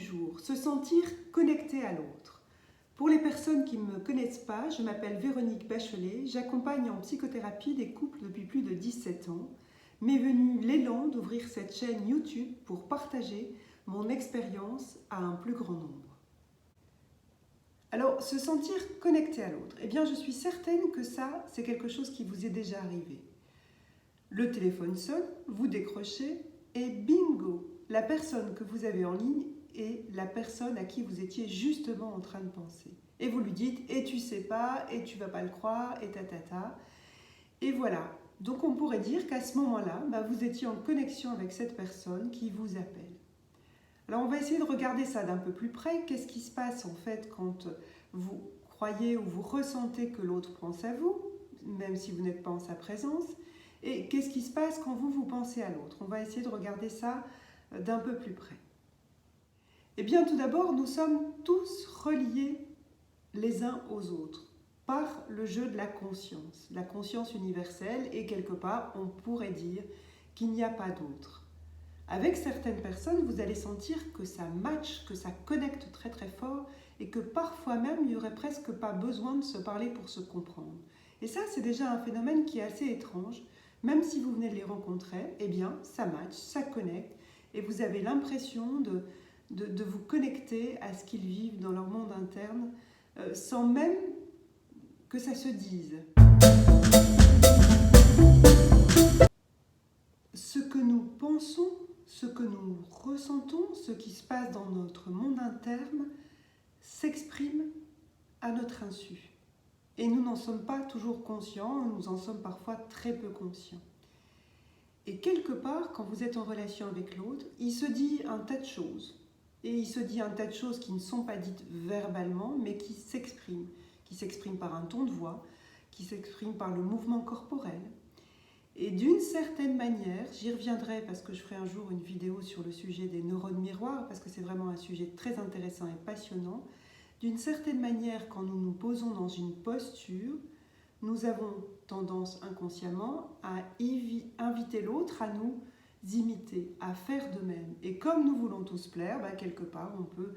jour, se sentir connecté à l'autre. Pour les personnes qui ne me connaissent pas, je m'appelle Véronique Bachelet, j'accompagne en psychothérapie des couples depuis plus de 17 ans. M'est venu l'élan d'ouvrir cette chaîne YouTube pour partager mon expérience à un plus grand nombre. Alors, se sentir connecté à l'autre, eh bien je suis certaine que ça, c'est quelque chose qui vous est déjà arrivé. Le téléphone sonne, vous décrochez et bingo, la personne que vous avez en ligne est la personne à qui vous étiez justement en train de penser. Et vous lui dites, et tu sais pas, et tu vas pas le croire, et tatata. Et voilà. Donc on pourrait dire qu'à ce moment-là, vous étiez en connexion avec cette personne qui vous appelle. Alors on va essayer de regarder ça d'un peu plus près. Qu'est-ce qui se passe en fait quand vous croyez ou vous ressentez que l'autre pense à vous, même si vous n'êtes pas en sa présence? Et qu'est-ce qui se passe quand vous pensez à l'autre? On va essayer de regarder ça d'un peu plus près. Eh bien tout d'abord, nous sommes tous reliés les uns aux autres par le jeu de la conscience universelle, et quelque part on pourrait dire qu'il n'y a pas d'autre. Avec certaines personnes, vous allez sentir que ça match, que ça connecte très très fort et que parfois même il n'y aurait presque pas besoin de se parler pour se comprendre. Et ça, c'est déjà un phénomène qui est assez étrange. Même si vous venez de les rencontrer, eh bien ça match, ça connecte et vous avez l'impression de vous connecter à ce qu'ils vivent dans leur monde interne sans même que ça se dise. Ce que nous pensons, ce que nous ressentons, ce qui se passe dans notre monde interne s'exprime à notre insu. Et nous n'en sommes pas toujours conscients, nous en sommes parfois très peu conscients. Et quelque part, quand vous êtes en relation avec l'autre, il se dit un tas de choses. Et il se dit un tas de choses qui ne sont pas dites verbalement, mais qui s'expriment par un ton de voix, qui s'expriment par le mouvement corporel. Et d'une certaine manière, j'y reviendrai parce que je ferai un jour une vidéo sur le sujet des neurones miroirs, parce que c'est vraiment un sujet très intéressant et passionnant. D'une certaine manière, quand nous nous posons dans une posture, nous avons tendance inconsciemment à inviter l'autre à nous imiter, à faire de même. Et comme nous voulons tous plaire, quelque part, on peut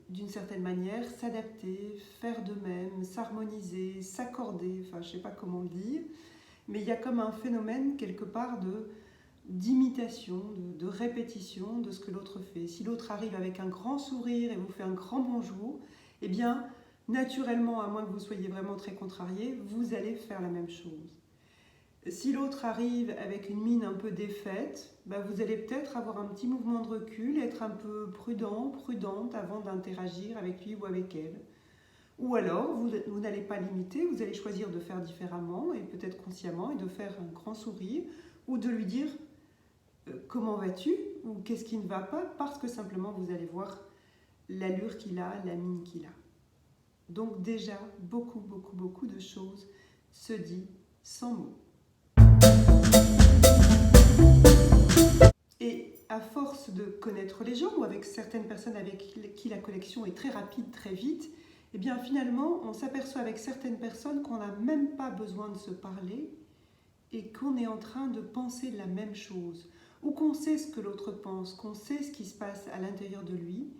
d'une certaine manière s'adapter, faire de même, s'harmoniser, s'accorder, je ne sais pas comment le dire, mais il y a comme un phénomène quelque part d'imitation, de répétition de ce que l'autre fait. Si l'autre arrive avec un grand sourire et vous fait un grand bonjour, eh bien, naturellement, à moins que vous soyez vraiment très contrarié, vous allez faire la même chose. Si l'autre arrive avec une mine un peu défaite, vous allez peut-être avoir un petit mouvement de recul, être un peu prudente avant d'interagir avec lui ou avec elle. Ou alors, vous n'allez pas l'imiter, vous allez choisir de faire différemment, et peut-être consciemment, et de faire un grand sourire, ou de lui dire « Comment vas-tu ?» ou « Qu'est-ce qui ne va pas ?» parce que simplement vous allez voir l'allure qu'il a, la mine qu'il a. Donc déjà, beaucoup de choses se disent sans mots. Et à force de connaître les gens, ou avec certaines personnes avec qui la connexion est très rapide, très vite, eh bien finalement, on s'aperçoit avec certaines personnes qu'on n'a même pas besoin de se parler et qu'on est en train de penser la même chose, ou qu'on sait ce que l'autre pense, qu'on sait ce qui se passe à l'intérieur de lui,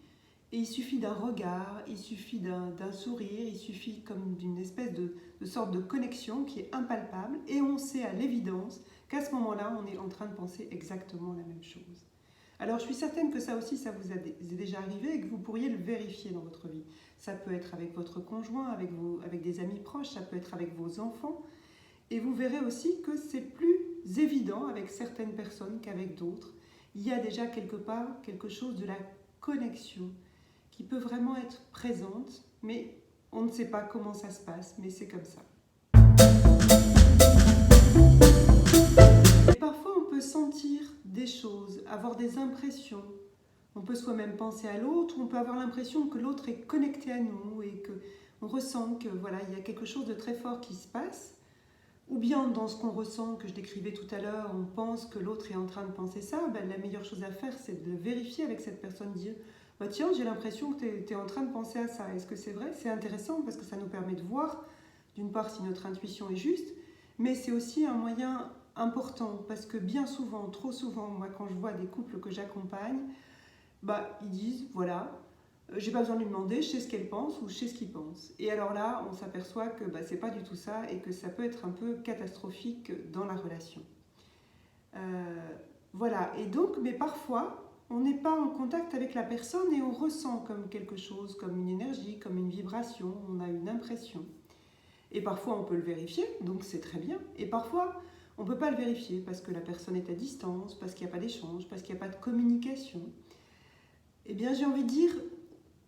et il suffit d'un regard, il suffit d'un sourire, il suffit comme d'une espèce de sorte de connexion qui est impalpable, et on sait à l'évidence qu'à ce moment-là, on est en train de penser exactement la même chose. Alors je suis certaine que ça aussi, ça vous est déjà arrivé et que vous pourriez le vérifier dans votre vie. Ça peut être avec votre conjoint, avec des amis proches, ça peut être avec vos enfants. Et vous verrez aussi que c'est plus évident avec certaines personnes qu'avec d'autres. Il y a déjà quelque part quelque chose de la connexion qui peut vraiment être présente, mais on ne sait pas comment ça se passe, mais c'est comme ça. Et parfois on peut sentir des choses, avoir des impressions. On peut soi-même penser à l'autre, on peut avoir l'impression que l'autre est connecté à nous et qu'on ressent que voilà, il y a quelque chose de très fort qui se passe. Ou bien dans ce qu'on ressent, que je décrivais tout à l'heure, on pense que l'autre est en train de penser ça, la meilleure chose à faire, c'est de le vérifier avec cette personne, dire tiens, j'ai l'impression que tu es en train de penser à ça. Est-ce que c'est vrai? C'est intéressant parce que ça nous permet de voir, d'une part, si notre intuition est juste, mais c'est aussi un moyen important parce que bien souvent, trop souvent, moi quand je vois des couples que j'accompagne, ils disent, voilà, j'ai pas besoin de lui demander, je sais ce qu'elle pense ou je sais ce qu'il pense. Et alors là, on s'aperçoit que c'est pas du tout ça et que ça peut être un peu catastrophique dans la relation. Voilà, et donc, mais parfois, on n'est pas en contact avec la personne et on ressent comme quelque chose, comme une énergie, comme une vibration, on a une impression. Et parfois, on peut le vérifier, donc c'est très bien. Et parfois, on ne peut pas le vérifier parce que la personne est à distance, parce qu'il n'y a pas d'échange, parce qu'il n'y a pas de communication. Eh bien, j'ai envie de dire,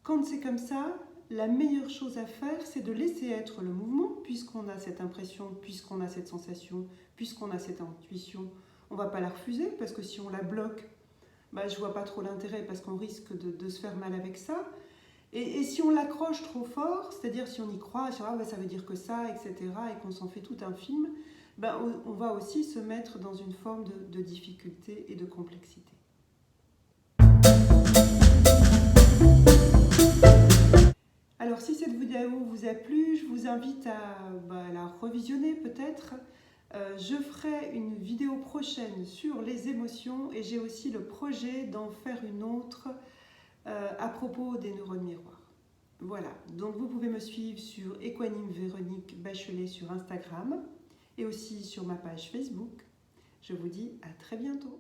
quand c'est comme ça, la meilleure chose à faire, c'est de laisser être le mouvement, puisqu'on a cette impression, puisqu'on a cette sensation, puisqu'on a cette intuition. On ne va pas la refuser, parce que si on la bloque, je ne vois pas trop l'intérêt, parce qu'on risque de se faire mal avec ça. Et si on l'accroche trop fort, c'est-à-dire si on y croit, ça veut dire que ça, etc., et qu'on s'en fait tout un film, on va aussi se mettre dans une forme de difficulté et de complexité. Alors si cette vidéo vous a plu, je vous invite à la revisionner peut-être. Je ferai une vidéo prochaine sur les émotions et j'ai aussi le projet d'en faire une autre à propos des neurones miroirs. Voilà, donc vous pouvez me suivre sur Équanime Véronique Bachelet sur Instagram et aussi sur ma page Facebook. Je vous dis à très bientôt.